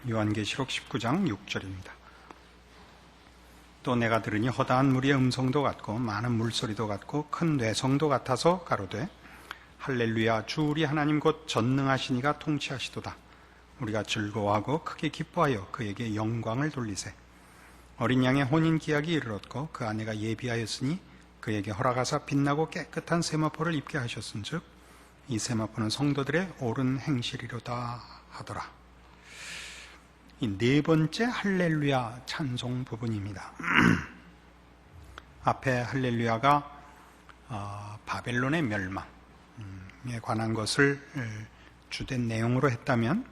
요한계시록 19장 6절입니다. 또 내가 들으니 허다한 무리의 음성도 같고 많은 물소리도 같고 큰 뇌성도 같아서 가로되 할렐루야 주 우리 하나님 곧 전능하시니가 통치하시도다. 우리가 즐거워하고 크게 기뻐하여 그에게 영광을 돌리세. 어린 양의 혼인 기약이 이르렀고 그 아내가 예비하였으니 그에게 허락하사 빛나고 깨끗한 세마포를 입게 하셨은즉 이 세마포는 성도들의 옳은 행실이로다 하더라. 이 네 번째 할렐루야 찬송 부분입니다. 앞에 할렐루야가 바벨론의 멸망에 관한 것을 주된 내용으로 했다면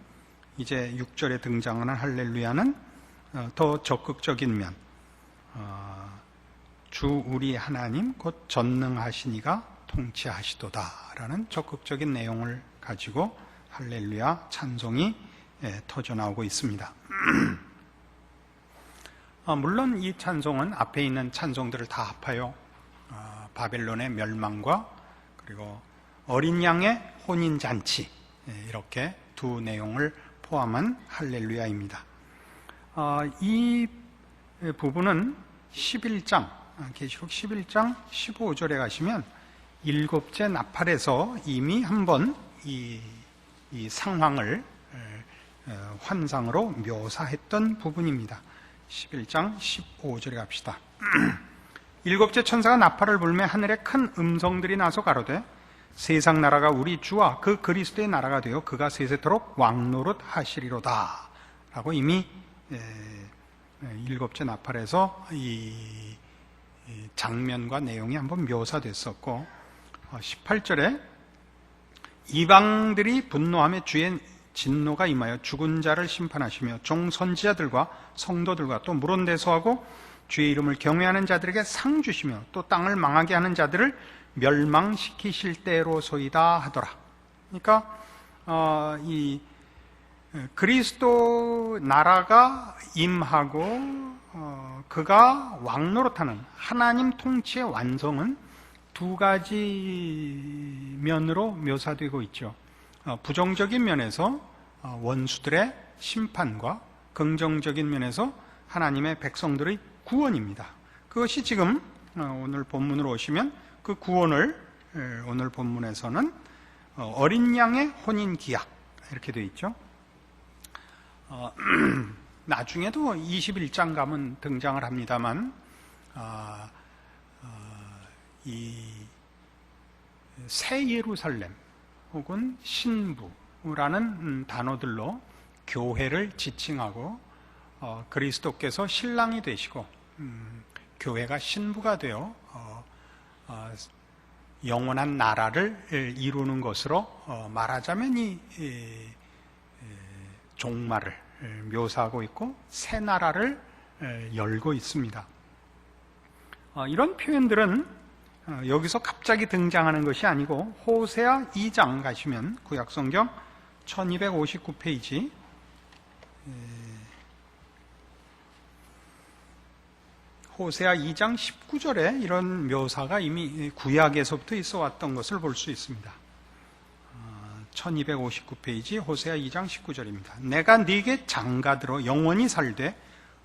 이제 6절에 등장하는 할렐루야는 더 적극적인 면, 주 우리 하나님 곧 전능하시니가 통치하시도다라는 적극적인 내용을 가지고 할렐루야 찬송이 터져나오고 있습니다. 물론 이 찬송은 앞에 있는 찬송들을 다 합하여 바벨론의 멸망과 그리고 어린 양의 혼인잔치 이렇게 두 내용을 포함한 할렐루야입니다. 이 부분은 11장, 계시록 11장 15절에 가시면 일곱째 나팔에서 이미 한번 이 상황을 환상으로 묘사했던 부분입니다. 11장 15절에 갑시다. 일곱째 천사가 나팔을 불매 하늘에 큰 음성들이 나서 가로되 세상 나라가 우리 주와 그 그리스도의 나라가 되어 그가 세세토록 왕노릇 하시리로다 라고 이미 일곱째 나팔에서 이 장면과 내용이 한번 묘사됐었고 18절에 이방들이 분노하며 주의 진노가 임하여 죽은 자를 심판하시며 종 선지자들과 성도들과 또 물온대소하고 주의 이름을 경외하는 자들에게 상 주시며 또 땅을 망하게 하는 자들을 멸망시키실 때로소이다 하더라. 그러니까 이 그리스도 나라가 임하고 그가 왕노릇하는 하나님 통치의 완성은 두 가지 면으로 묘사되고 있죠. 부정적인 면에서 원수들의 심판과 긍정적인 면에서 하나님의 백성들의 구원입니다. 그것이 지금 오늘 본문으로 오시면 그 구원을 오늘 본문에서는 어린 양의 혼인 기약 이렇게 되어 있죠. 나중에도 21장 가면 등장을 합니다만 이 새 예루살렘 혹은 신부라는 단어들로 교회를 지칭하고 그리스도께서 신랑이 되시고 교회가 신부가 되어 영원한 나라를 이루는 것으로 말하자면 이 종말을 묘사하고 있고 새 나라를 열고 있습니다. 이런 표현들은 여기서 갑자기 등장하는 것이 아니고 호세아 2장 가시면 구약성경 1259페이지 호세아 2장 19절에 이런 묘사가 이미 구약에서부터 있어 왔던 것을 볼 수 있습니다. 1259페이지 호세아 2장 19절입니다. 내가 네게 장가들어 영원히 살되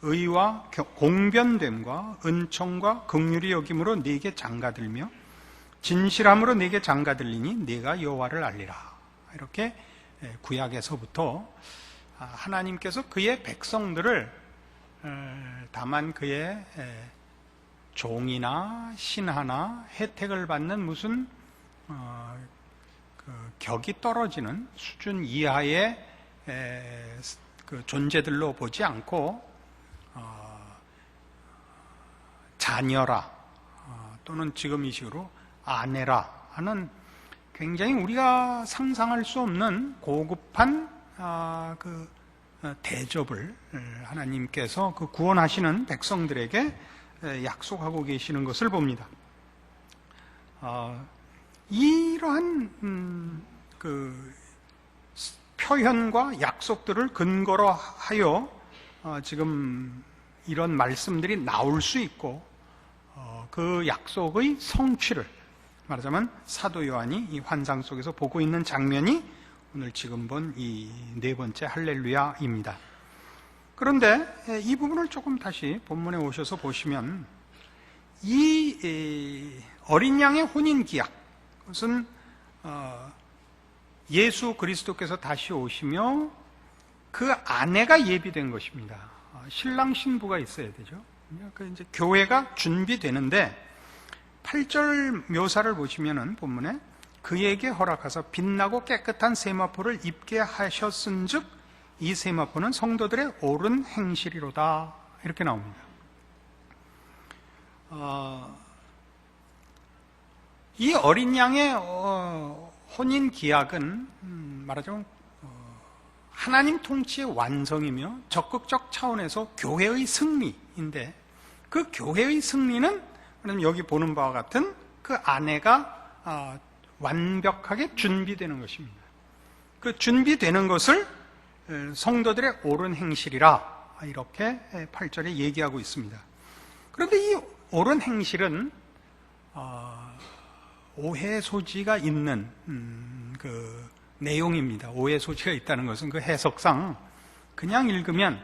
의와 공변됨과 은총과 긍휼이 여김으로 네게 장가들며 진실함으로 네게 장가들리니 네가 여호와를 알리라. 이렇게 구약에서부터 하나님께서 그의 백성들을 다만 그의 종이나 신하나 혜택을 받는 무슨 격이 떨어지는 수준 이하의 그 존재들로 보지 않고 자녀라 또는 지금 이 식으로 아내라 하는 굉장히 우리가 상상할 수 없는 고급한 그 대접을 하나님께서 그 구원하시는 백성들에게 약속하고 계시는 것을 봅니다. 이러한 그 표현과 약속들을 근거로 하여 지금 이런 말씀들이 나올 수 있고 그 약속의 성취를 말하자면 사도 요한이 이 환상 속에서 보고 있는 장면이 오늘 지금 본 이 네 번째 할렐루야입니다. 그런데 이 부분을 조금 다시 본문에 오셔서 보시면 이 어린 양의 혼인 기약, 그것은 예수 그리스도께서 다시 오시며 그 아내가 예비된 것입니다. 신랑 신부가 있어야 되죠. 그 이제 교회가 준비되는데 8절 묘사를 보시면은 본문에 그에게 허락하사 빛나고 깨끗한 세마포를 입게 하셨은즉 이 세마포는 성도들의 옳은 행실이로다, 이렇게 나옵니다. 이 어린 양의 혼인 기약은 말하자면 하나님 통치의 완성이며 적극적 차원에서 교회의 승리인데, 그 교회의 승리는 여기 보는 바와 같은 그 아내가 완벽하게 준비되는 것입니다. 그 준비되는 것을 성도들의 옳은 행실이라, 이렇게 8절에 얘기하고 있습니다. 그런데 이 옳은 행실은 오해 소지가 있는 그 내용입니다. 오해 소지가 있다는 것은 그 해석상 그냥 읽으면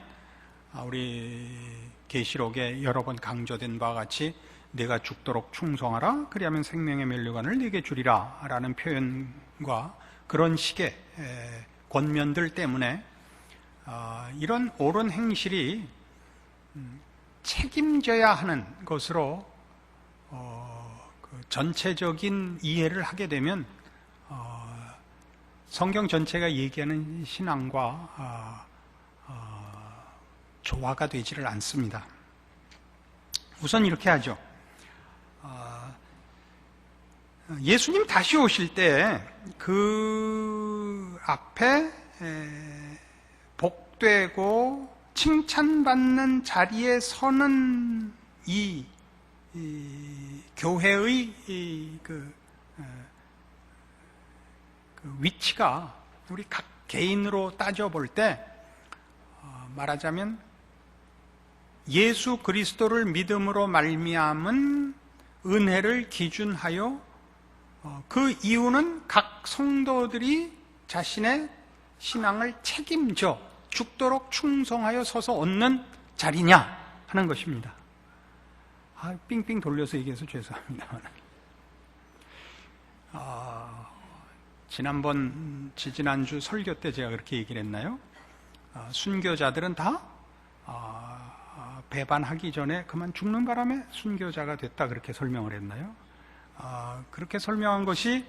우리 계시록에 여러 번 강조된 바와 같이 내가 죽도록 충성하라, 그리하면 생명의 면류관을 내게 주리라 라는 표현과 그런 식의 권면들 때문에 이런 옳은 행실이 책임져야 하는 것으로 그 전체적인 이해를 하게 되면 성경 전체가 얘기하는 신앙과 조화가 되지를 않습니다. 우선 이렇게 하죠. 예수님 다시 오실 때 그 앞에 복되고 칭찬받는 자리에 서는 이 교회의 그 위치가 우리 각 개인으로 따져볼 때 말하자면 예수 그리스도를 믿음으로 말미암은 은혜를 기준하여 그 이유는 각 성도들이 자신의 신앙을 책임져 죽도록 충성하여 서서 얻는 자리냐 하는 것입니다. 삥삥 돌려서 얘기해서 죄송합니다. 지난주 설교 때 제가 그렇게 얘기를 했나요? 순교자들은 다 배반하기 전에 그만 죽는 바람에 순교자가 됐다, 그렇게 설명을 했나요? 그렇게 설명한 것이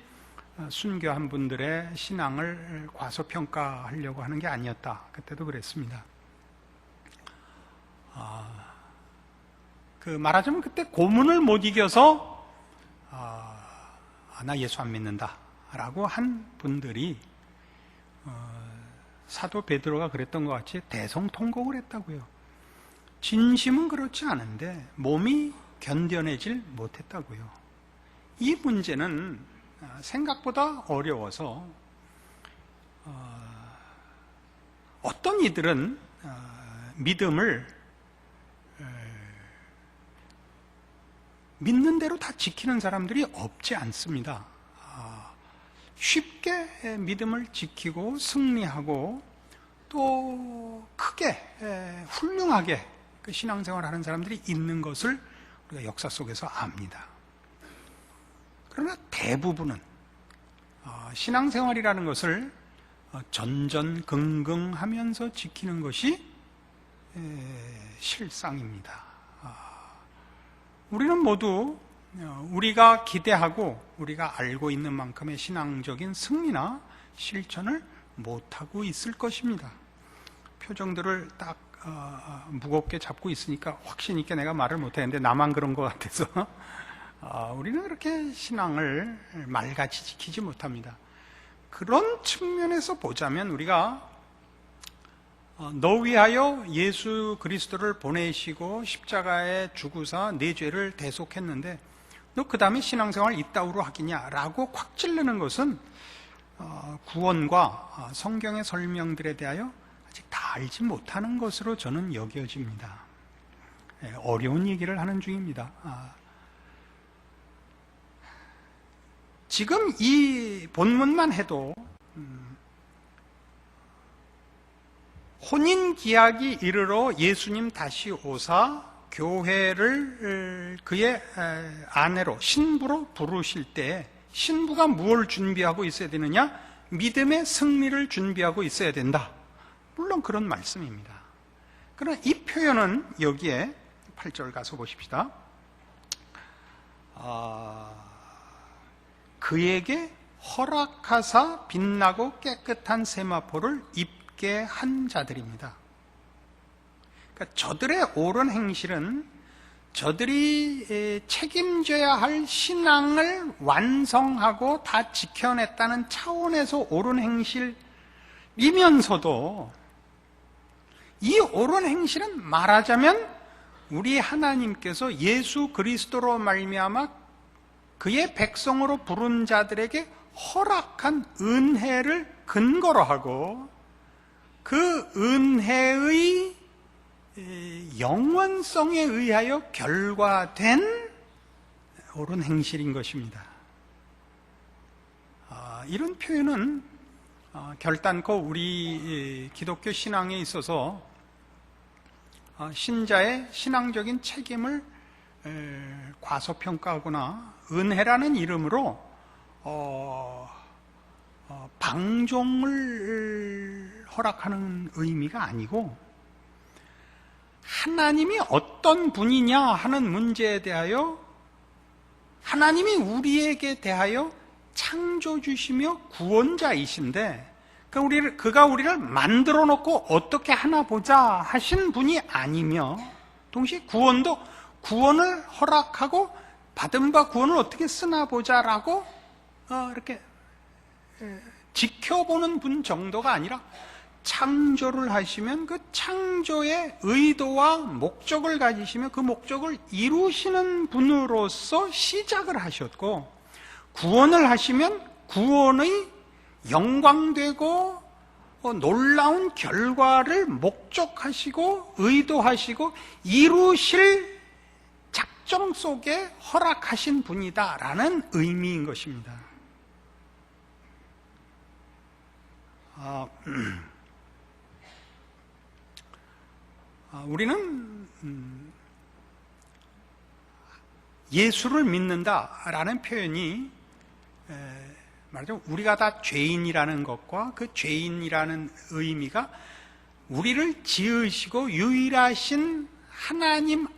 순교한 분들의 신앙을 과소평가하려고 하는 게 아니었다. 그때도 그랬습니다. 그 말하자면 그때 고문을 못 이겨서 나 예수 안 믿는다 라고 한 분들이 사도 베드로가 그랬던 것 같이 대성통곡을 했다고요. 진심은 그렇지 않은데 몸이 견뎌내질 못했다고요. 이 문제는 생각보다 어려워서 어떤 이들은 믿음을 믿는 대로 다 지키는 사람들이 없지 않습니다. 쉽게 믿음을 지키고 승리하고 또 크게 훌륭하게 그 신앙생활을 하는 사람들이 있는 것을 우리가 역사 속에서 압니다. 그러나 대부분은 신앙생활이라는 것을 전전긍긍하면서 지키는 것이 실상입니다. 우리는 모두 우리가 기대하고 우리가 알고 있는 만큼의 신앙적인 승리나 실천을 못하고 있을 것입니다. 표정들을 딱 무겁게 잡고 있으니까 확신 있게 내가 말을 못하는데 나만 그런 것 같아서 우리는 그렇게 신앙을 말같이 지키지 못합니다. 그런 측면에서 보자면 우리가 너 위하여 예수 그리스도를 보내시고 십자가에 죽으사 내 죄를 대속했는데 너 그 다음에 신앙생활 이따위로 하겠냐라고 콱 찌르는 것은 구원과 성경의 설명들에 대하여 아직 다 알지 못하는 것으로 저는 여겨집니다. 어려운 얘기를 하는 중입니다. 지금 이 본문만 해도 혼인기약이 이르러 예수님 다시 오사 교회를 그의 아내로, 신부로 부르실 때 신부가 무엇을 준비하고 있어야 되느냐? 믿음의 승리를 준비하고 있어야 된다. 물론 그런 말씀입니다. 그러나 이 표현은 여기에 8절 가서 보십시다. 그에게 허락하사 빛나고 깨끗한 세마포를 입게 한 자들입니다. 그러니까 저들의 옳은 행실은 저들이 책임져야 할 신앙을 완성하고 다 지켜냈다는 차원에서 옳은 행실이면서도 이 옳은 행실은 말하자면 우리 하나님께서 예수 그리스도로 말미암아 그의 백성으로 부른 자들에게 허락한 은혜를 근거로 하고 그 은혜의 영원성에 의하여 결과된 옳은 행실인 것입니다. 이런 표현은 결단코 우리 기독교 신앙에 있어서 신자의 신앙적인 책임을 과소평가하거나 은혜라는 이름으로 방종을 허락하는 의미가 아니고 하나님이 어떤 분이냐 하는 문제에 대하여 하나님이 우리에게 대하여 창조주시며 구원자이신데 그가 우리를 만들어 놓고 어떻게 하나 보자 하신 분이 아니며 동시에 구원을 허락하고 받은 바 구원을 어떻게 쓰나 보자라고 이렇게 지켜보는 분 정도가 아니라 창조를 하시면 그 창조의 의도와 목적을 가지시며 그 목적을 이루시는 분으로서 시작을 하셨고 구원을 하시면 구원의 영광되고 놀라운 결과를 목적하시고 의도하시고 이루실 작정 속에 허락하신 분이다라는 의미인 것입니다. 우리는 예수를 믿는다라는 표현이 말하자면 우리가 다 죄인이라는 것과 그 죄인이라는 의미가 우리를 지으시고 유일하신 하나님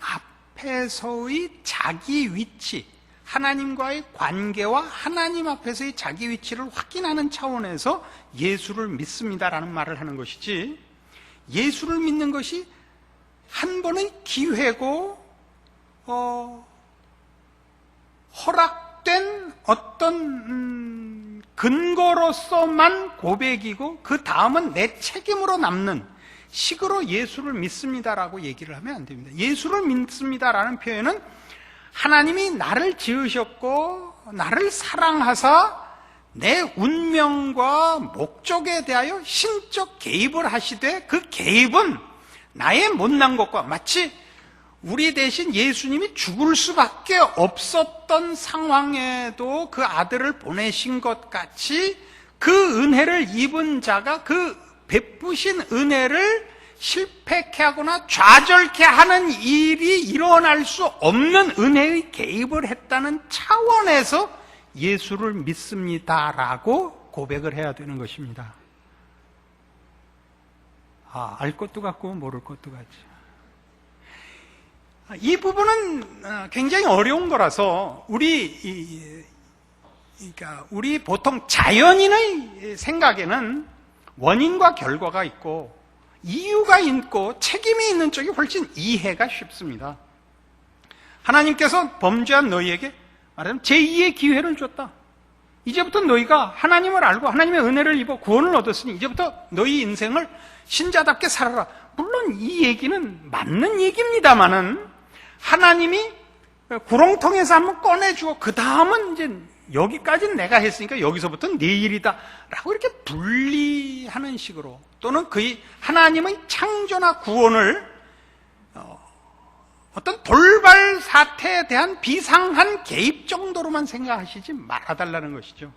앞에서의 자기 위치, 하나님과의 관계와 하나님 앞에서의 자기 위치를 확인하는 차원에서 예수를 믿습니다라는 말을 하는 것이지, 예수를 믿는 것이 한 번의 기회고 허락된 어떤 근거로서만 고백이고 그 다음은 내 책임으로 남는 식으로 예수를 믿습니다라고 얘기를 하면 안 됩니다. 예수를 믿습니다라는 표현은 하나님이 나를 지으셨고 나를 사랑하사 내 운명과 목적에 대하여 신적 개입을 하시되 그 개입은 나의 못난 것과 마치 우리 대신 예수님이 죽을 수밖에 없었던 상황에도 그 아들을 보내신 것 같이 그 은혜를 입은 자가 그 베푸신 은혜를 실패케 하거나 좌절케 하는 일이 일어날 수 없는 은혜의 개입을 했다는 차원에서 예수를 믿습니다라고 고백을 해야 되는 것입니다. 알 것도 같고 모를 것도 같죠. 이 부분은 굉장히 어려운 거라서 우리 보통 자연인의 생각에는 원인과 결과가 있고 이유가 있고 책임이 있는 쪽이 훨씬 이해가 쉽습니다. 하나님께서 범죄한 너희에게 말하자면 제2의 기회를 줬다. 이제부터 너희가 하나님을 알고 하나님의 은혜를 입어 구원을 얻었으니 이제부터 너희 인생을 신자답게 살아라. 물론 이 얘기는 맞는 얘기입니다만은 하나님이 구렁텅이에서 한번 꺼내주고 그 다음은 이제 여기까지는 내가 했으니까 여기서부터는 네 일이다 라고 이렇게 분리하는 식으로, 또는 하나님의 창조나 구원을 어떤 돌발 사태에 대한 비상한 개입 정도로만 생각하시지 말아달라는 것이죠.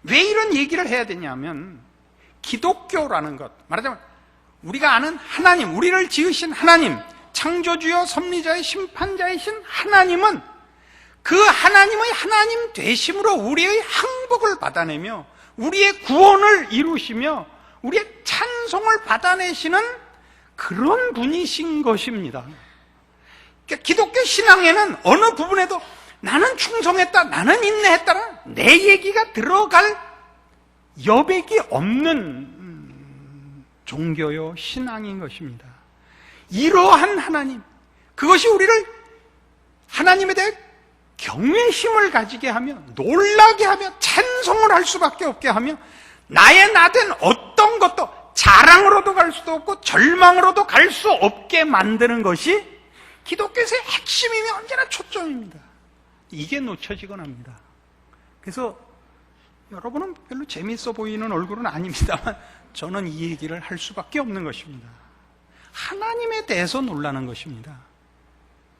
왜 이런 얘기를 해야 되냐면 기독교라는 것, 말하자면 우리가 아는 하나님, 우리를 지으신 하나님, 창조주여 섭리자의 심판자이신 하나님은 그 하나님의 하나님 되심으로 우리의 항복을 받아내며 우리의 구원을 이루시며 우리의 찬송을 받아내시는 그런 분이신 것입니다. 그러니까 기독교 신앙에는 어느 부분에도 나는 충성했다, 나는 인내했다라 내 얘기가 들어갈 여백이 없는 종교요 신앙인 것입니다. 이러한 하나님, 그것이 우리를 하나님에 대해 경외심을 가지게 하며 놀라게 하며 찬송을 할 수밖에 없게 하며 나의 나된 어떤 것도 자랑으로도 갈 수도 없고 절망으로도 갈 수 없게 만드는 것이 기독교에서의 핵심이며 언제나 초점입니다. 이게 놓쳐지곤 합니다. 그래서 여러분은 별로 재미있어 보이는 얼굴은 아닙니다만 저는 이 얘기를 할 수밖에 없는 것입니다. 하나님에 대해서 놀라는 것입니다.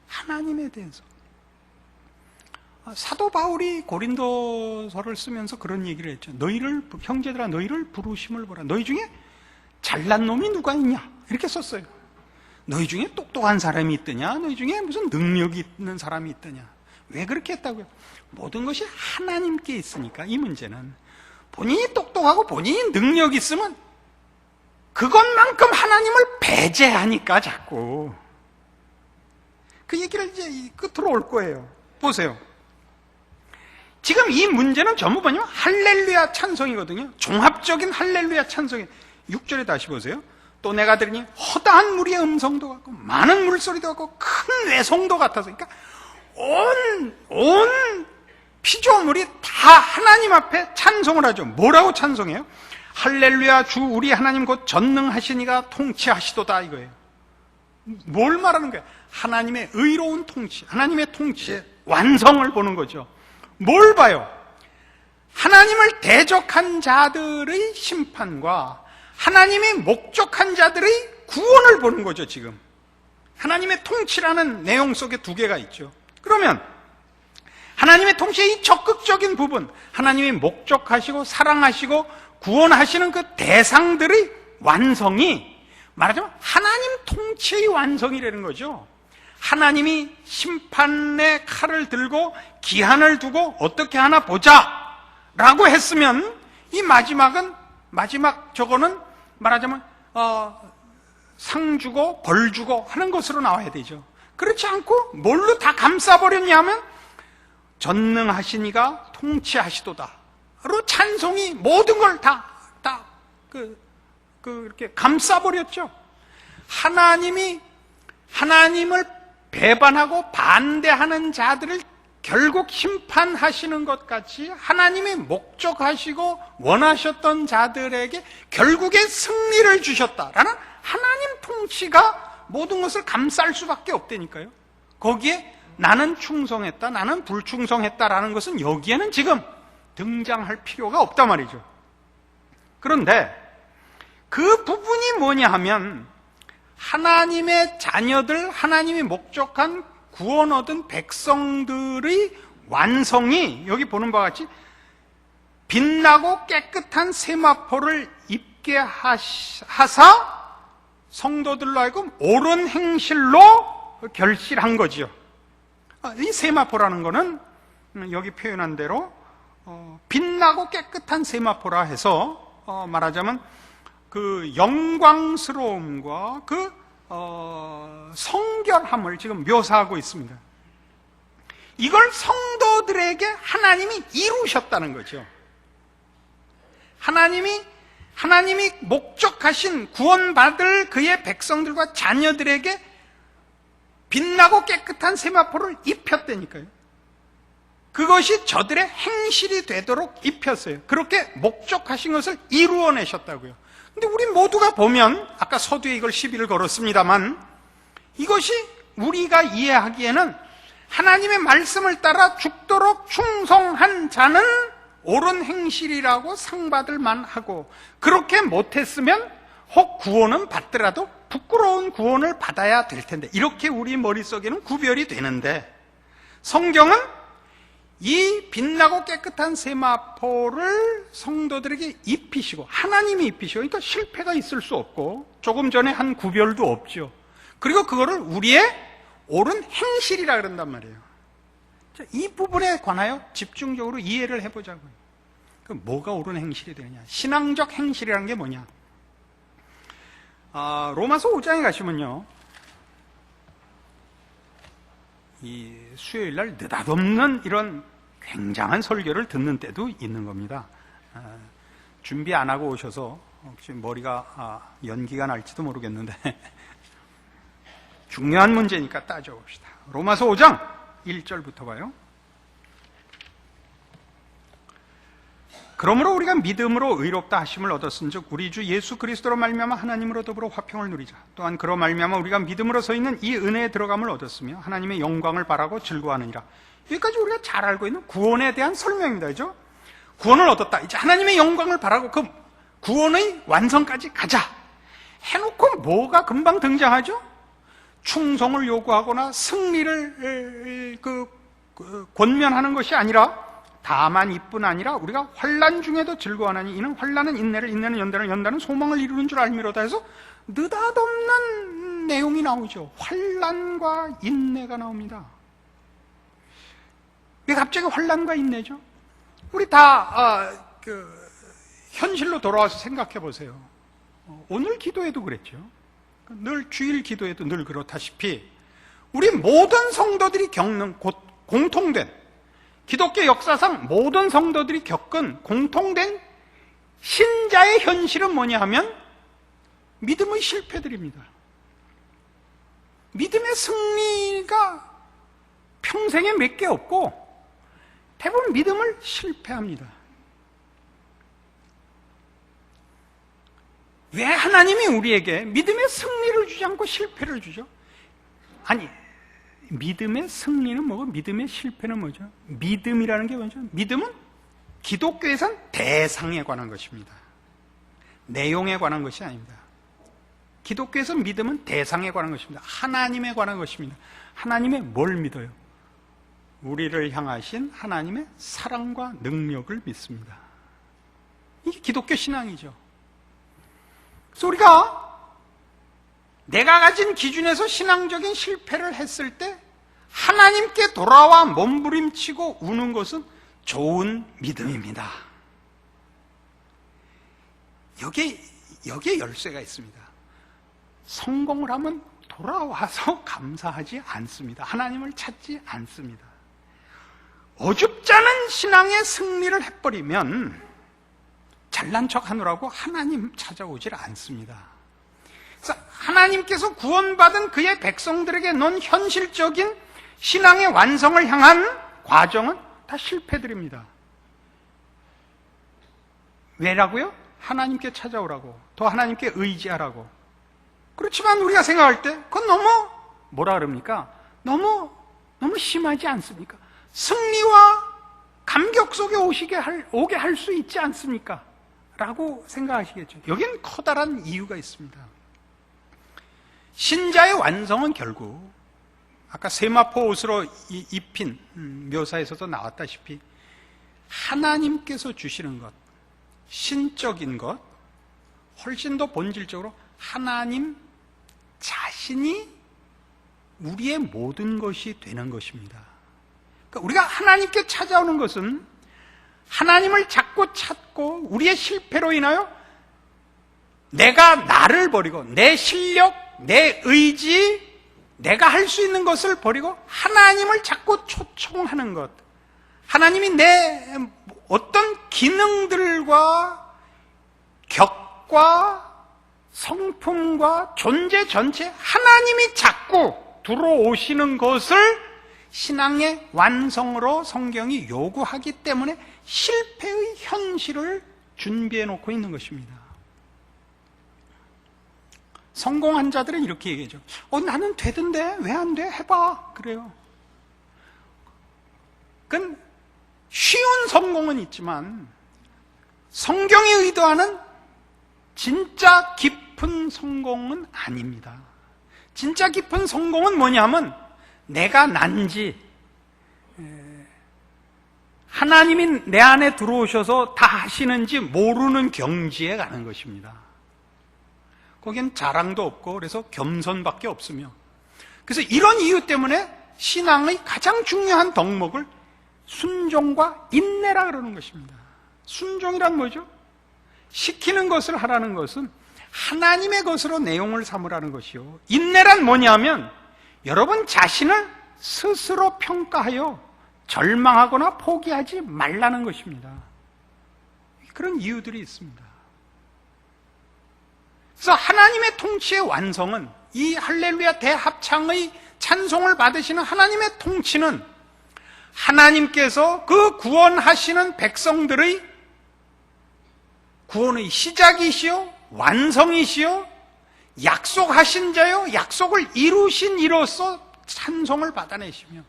하나님에 대해서. 사도 바울이 고린도서를 쓰면서 그런 얘기를 했죠. 너희를, 형제들아 너희를 부르심을 보라. 너희 중에 잘난 놈이 누가 있냐? 이렇게 썼어요. 너희 중에 똑똑한 사람이 있더냐? 너희 중에 무슨 능력이 있는 사람이 있더냐? 왜 그렇게 했다고요? 모든 것이 하나님께 있으니까. 이 문제는 본인이 똑똑하고 본인이 능력이 있으면 그것만큼 하나님을 배제하니까 자꾸 그 얘기를 이제 끝으로 올 거예요. 보세요. 지금 이 문제는 전부 뭐냐면 할렐루야 찬송이거든요. 종합적인 할렐루야 찬송이. 6절에 다시 보세요. 또 내가 들으니 허다한 무리의 음성도 같고 많은 물소리도 같고 큰 외성도 같아서, 그러니까 온 피조물이 다 하나님 앞에 찬송을 하죠. 뭐라고 찬송해요? 할렐루야 주 우리 하나님 곧 전능하신 이가 통치하시도다 이거예요. 뭘 말하는 거예요? 하나님의 의로운 통치, 하나님의 통치의 완성을 보는 거죠. 뭘 봐요? 하나님을 대적한 자들의 심판과 하나님이 목적한 자들의 구원을 보는 거죠. 지금 하나님의 통치라는 내용 속에 두 개가 있죠. 그러면 하나님의 통치의 이 적극적인 부분, 하나님이 목적하시고 사랑하시고 구원하시는 그 대상들의 완성이 말하자면 하나님 통치의 완성이라는 거죠. 하나님이 심판의 칼을 들고 기한을 두고 어떻게 하나 보자 라고 했으면 이 마지막 저거는 말하자면 상 주고 벌 주고 하는 것으로 나와야 되죠. 그렇지 않고 뭘로 다 감싸버렸냐면 전능하신 이가 통치하시도다 로 찬송이 모든 걸 이렇게 감싸버렸죠. 하나님을 배반하고 반대하는 자들을 결국 심판하시는 것 같이 하나님이 목적하시고 원하셨던 자들에게 결국에 승리를 주셨다라는 하나님 통치가 모든 것을 감쌀 수밖에 없다니까요. 거기에 나는 충성했다, 나는 불충성했다라는 것은 여기에는 지금 등장할 필요가 없단 말이죠. 그런데 그 부분이 뭐냐 하면 하나님의 자녀들, 하나님이 목적한 구원 얻은 백성들의 완성이 여기 보는 바와 같이 빛나고 깨끗한 세마포를 입게 하사 성도들로 하여금 옳은 행실로 결실한 거지요. 이 세마포라는 거는 여기 표현한 대로 빛나고 깨끗한 세마포라 해서 말하자면 그 영광스러움과 그 성결함을 지금 묘사하고 있습니다. 이걸 성도들에게 하나님이 이루셨다는 거죠. 하나님이 목적하신 구원받을 그의 백성들과 자녀들에게 빛나고 깨끗한 세마포를 입혔다니까요. 그것이 저들의 행실이 되도록 입혔어요. 그렇게 목적하신 것을 이루어내셨다고요. 근데 우리 모두가 보면 아까 서두에 이걸 시비를 걸었습니다만 이것이 우리가 이해하기에는 하나님의 말씀을 따라 죽도록 충성한 자는 옳은 행실이라고 상받을 만하고 그렇게 못했으면 혹 구원은 받더라도 부끄러운 구원을 받아야 될 텐데 이렇게 우리 머릿속에는 구별이 되는데 성경은 이 빛나고 깨끗한 세마포를 성도들에게 입히시고, 하나님이 입히시고, 그러니까 실패가 있을 수 없고 조금 전에 한 구별도 없죠. 그리고 그거를 우리의 옳은 행실이라 그런단 말이에요. 자, 이 부분에 관하여 집중적으로 이해를 해보자고요. 그럼 뭐가 옳은 행실이 되느냐? 신앙적 행실이라는 게 뭐냐? 로마서 5장에 가시면요, 이 수요일 날 느닷없는 이런 굉장한 설교를 듣는 때도 있는 겁니다. 준비 안 하고 오셔서 혹시 머리가 연기가 날지도 모르겠는데 중요한 문제니까 따져봅시다. 로마서 5장 1절부터 봐요. 그러므로 우리가 믿음으로 의롭다 하심을 얻었은즉 우리 주 예수 그리스도로 말미암아 하나님으로 더불어 화평을 누리자. 또한 그로 말미암아 우리가 믿음으로 서 있는 이 은혜에 들어감을 얻었으며 하나님의 영광을 바라고 즐거워하느니라. 여기까지 우리가 잘 알고 있는 구원에 대한 설명입니다. 그죠? 구원을 얻었다. 이제 하나님의 영광을 바라고 그 구원의 완성까지 가자 해놓고 뭐가 금방 등장하죠? 충성을 요구하거나 승리를 권면하는 것이 아니라, 다만 이뿐 아니라 우리가 환난 중에도 즐거워하나니 이는 환난은 인내를, 인내는 연단을, 연단은 소망을 이루는 줄 알미로다 해서 느닷없는 내용이 나오죠. 환난과 인내가 나옵니다. 왜 갑자기 환난과 인내죠? 우리 다 현실로 돌아와서 생각해 보세요. 오늘 기도에도 그랬죠. 늘 주일 기도에도 늘 그렇다시피 우리 모든 성도들이 겪는 공통된, 기독교 역사상 모든 성도들이 겪은 공통된 신자의 현실은 뭐냐 하면 믿음의 실패들입니다. 믿음의 승리가 평생에 몇 개 없고 대부분 믿음을 실패합니다. 왜 하나님이 우리에게 믿음의 승리를 주지 않고 실패를 주죠? 아니, 믿음의 승리는 뭐고 믿음의 실패는 뭐죠? 믿음이라는 게 뭐죠? 믿음은 기독교에선 대상에 관한 것입니다. 내용에 관한 것이 아닙니다. 기독교에서 믿음은 대상에 관한 것입니다. 하나님에 관한 것입니다. 하나님의 뭘 믿어요? 우리를 향하신 하나님의 사랑과 능력을 믿습니다. 이게 기독교 신앙이죠. 그래서 우리가 내가 가진 기준에서 신앙적인 실패를 했을 때 하나님께 돌아와 몸부림치고 우는 것은 좋은 믿음입니다. 여기에 열쇠가 있습니다. 성공을 하면 돌아와서 감사하지 않습니다. 하나님을 찾지 않습니다. 어줍지 않은 신앙의 승리를 해버리면 잘난 척 하느라고 하나님 찾아오질 않습니다. 그래서 하나님께서 구원받은 그의 백성들에게 놓은 현실적인 신앙의 완성을 향한 과정은 다 실패들입니다. 왜라고요? 하나님께 찾아오라고, 더 하나님께 의지하라고. 그렇지만 우리가 생각할 때 그건 너무 뭐라 그럽니까? 너무 심하지 않습니까? 승리와 감격 속에 오게 할 수 있지 않습니까? 라고 생각하시겠죠. 여긴 커다란 이유가 있습니다. 신자의 완성은 결국 아까 세마포 옷으로 입힌 묘사에서도 나왔다시피 하나님께서 주시는 것, 신적인 것, 훨씬 더 본질적으로 하나님 자신이 우리의 모든 것이 되는 것입니다. 그러니까 우리가 하나님께 찾아오는 것은 하나님을 자꾸 찾고 우리의 실패로 인하여 내가 나를 버리고 내 실력, 내 의지, 내가 할 수 있는 것을 버리고 하나님을 자꾸 초청하는 것, 하나님이 내 어떤 기능들과 격과 성품과 존재 전체 하나님이 자꾸 들어오시는 것을 신앙의 완성으로 성경이 요구하기 때문에 실패의 현실을 준비해 놓고 있는 것입니다. 성공한 자들은 이렇게 얘기하죠. 나는 되던데 왜 안 돼? 해봐. 그래요. 그건 쉬운 성공은 있지만 성경이 의도하는 진짜 깊은 성공은 아닙니다. 진짜 깊은 성공은 뭐냐면 내가 난지 하나님이 내 안에 들어오셔서 다 하시는지 모르는 경지에 가는 것입니다. 거긴 자랑도 없고 그래서 겸손밖에 없으며, 그래서 이런 이유 때문에 신앙의 가장 중요한 덕목을 순종과 인내라 그러는 것입니다. 순종이란 뭐죠? 시키는 것을 하라는 것은 하나님의 것으로 내용을 삼으라는 것이요, 인내란 뭐냐면 여러분 자신을 스스로 평가하여 절망하거나 포기하지 말라는 것입니다. 그런 이유들이 있습니다. 그래서 하나님의 통치의 완성은, 이 할렐루야 대합창의 찬송을 받으시는 하나님의 통치는 하나님께서 그 구원하시는 백성들의 구원의 시작이시요 완성이시요 약속하신 자요 약속을 이루신 이로써 찬송을 받아내시며,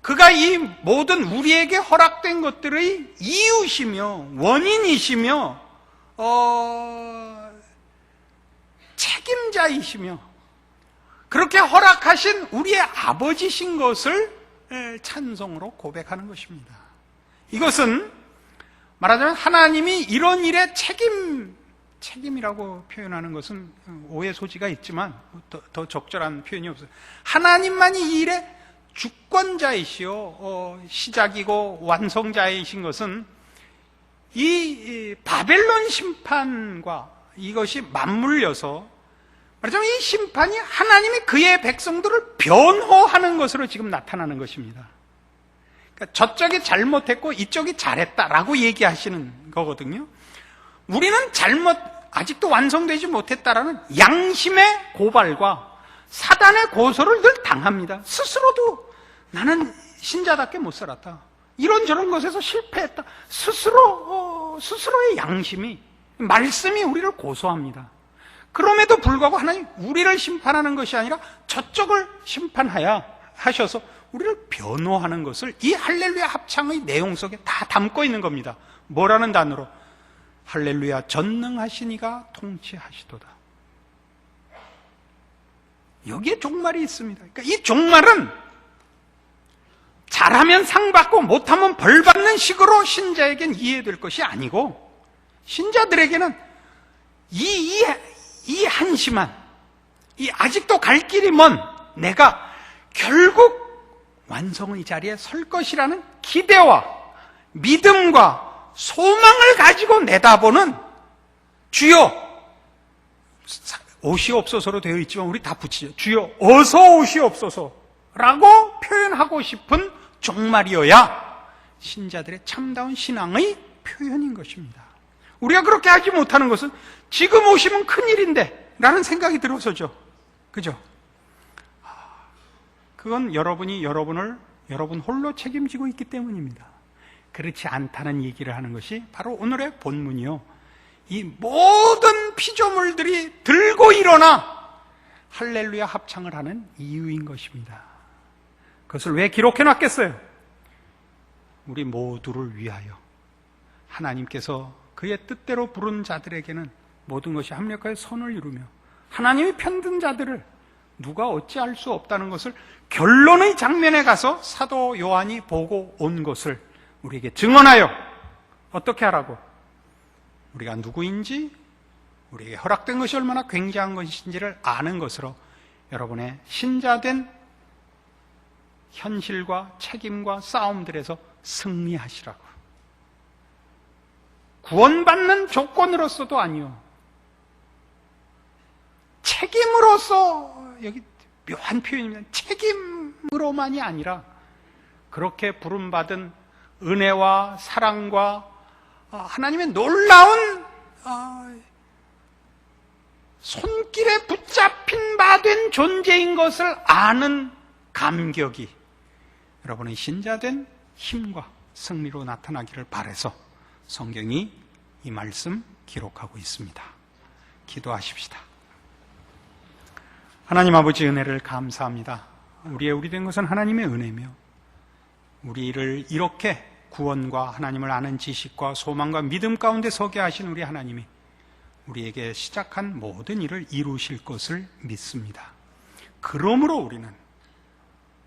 그가 이 모든 우리에게 허락된 것들의 이유시며 원인이시며 책임자이시며 그렇게 허락하신 우리의 아버지신 것을 찬송으로 고백하는 것입니다. 이것은 말하자면 하나님이 이런 일에 책임이라고 표현하는 것은 오해 소지가 있지만 더 적절한 표현이 없어요. 하나님만이 이 일의 주권자이시오 시작이고 완성자이신 것은 이 바벨론 심판과 이것이 맞물려서 말하자면 이 심판이 하나님이 그의 백성들을 변호하는 것으로 지금 나타나는 것입니다. 그러니까 저쪽이 잘못했고 이쪽이 잘했다라고 얘기하시는 거거든요. 우리는 아직도 완성되지 못했다라는 양심의 고발과 사단의 고소를 늘 당합니다. 스스로도 나는 신자답게 못 살았다, 이런저런 것에서 실패했다, 스스로의 양심이, 말씀이 우리를 고소합니다. 그럼에도 불구하고 하나님 우리를 심판하는 것이 아니라 저쪽을 하셔서 우리를 변호하는 것을 이 할렐루야 합창의 내용 속에 다 담고 있는 겁니다. 뭐라는 단어로? 할렐루야 전능하시니가 통치하시도다. 여기에 종말이 있습니다. 그러니까 이 종말은 잘하면 상 받고 못하면 벌 받는 식으로 신자에겐 이해될 것이 아니고, 신자들에게는 이 한심한, 이 아직도 갈 길이 먼 내가 결국 완성의 자리에 설 것이라는 기대와 믿음과 소망을 가지고 내다보는, 주여 오시옵소서로 되어 있지만 우리 다 붙이죠. 주여 어서 오시옵소서 라고 표현하고 싶은 종말이어야 신자들의 참다운 신앙의 표현인 것입니다. 우리가 그렇게 하지 못하는 것은 지금 오시면 큰일인데 라는 생각이 들어서죠. 그죠? 그건 여러분이 여러분 홀로 책임지고 있기 때문입니다. 그렇지 않다는 얘기를 하는 것이 바로 오늘의 본문이요, 이 모든 피조물들이 들고 일어나 할렐루야 합창을 하는 이유인 것입니다. 그것을 왜 기록해 놨겠어요? 우리 모두를 위하여. 하나님께서 그의 뜻대로 부른 자들에게는 모든 것이 합력하여 선을 이루며 하나님이 편든 자들을 누가 어찌할 수 없다는 것을 결론의 장면에 가서 사도 요한이 보고 온 것을 우리에게 증언하여 어떻게 하라고? 우리가 누구인지, 우리에게 허락된 것이 얼마나 굉장한 것인지를 아는 것으로 여러분의 신자된 현실과 책임과 싸움들에서 승리하시라고. 구원받는 조건으로서도 아니요, 책임으로서, 여기 묘한 표현입니다. 책임으로만이 아니라 그렇게 부름받은 은혜와 사랑과 하나님의 놀라운 손길에 붙잡힌 바 된 존재인 것을 아는 감격이 여러분의 신자된 힘과 승리로 나타나기를 바라서 성경이 이 말씀 기록하고 있습니다. 기도하십시다. 하나님 아버지, 은혜를 감사합니다. 우리 된 것은 하나님의 은혜며, 우리를 이렇게 구원과 하나님을 아는 지식과 소망과 믿음 가운데 서게 하신 우리 하나님이 우리에게 시작한 모든 일을 이루실 것을 믿습니다. 그러므로 우리는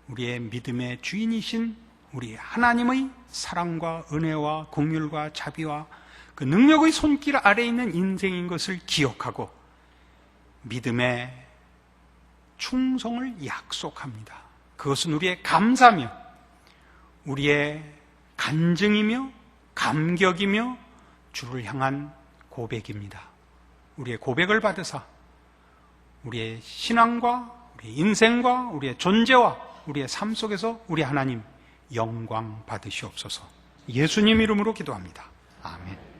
우리의 믿음의 주인이신 우리 하나님의 사랑과 은혜와 긍휼과 자비와 그 능력의 손길 아래에 있는 인생인 것을 기억하고 믿음의 충성을 약속합니다. 그것은 우리의 감사며 우리의 간증이며 감격이며 주를 향한 고백입니다. 우리의 고백을 받으사 우리의 신앙과 우리의 인생과 우리의 존재와 우리의 삶 속에서 우리 하나님 영광 받으시옵소서. 예수님 이름으로 기도합니다. 아멘.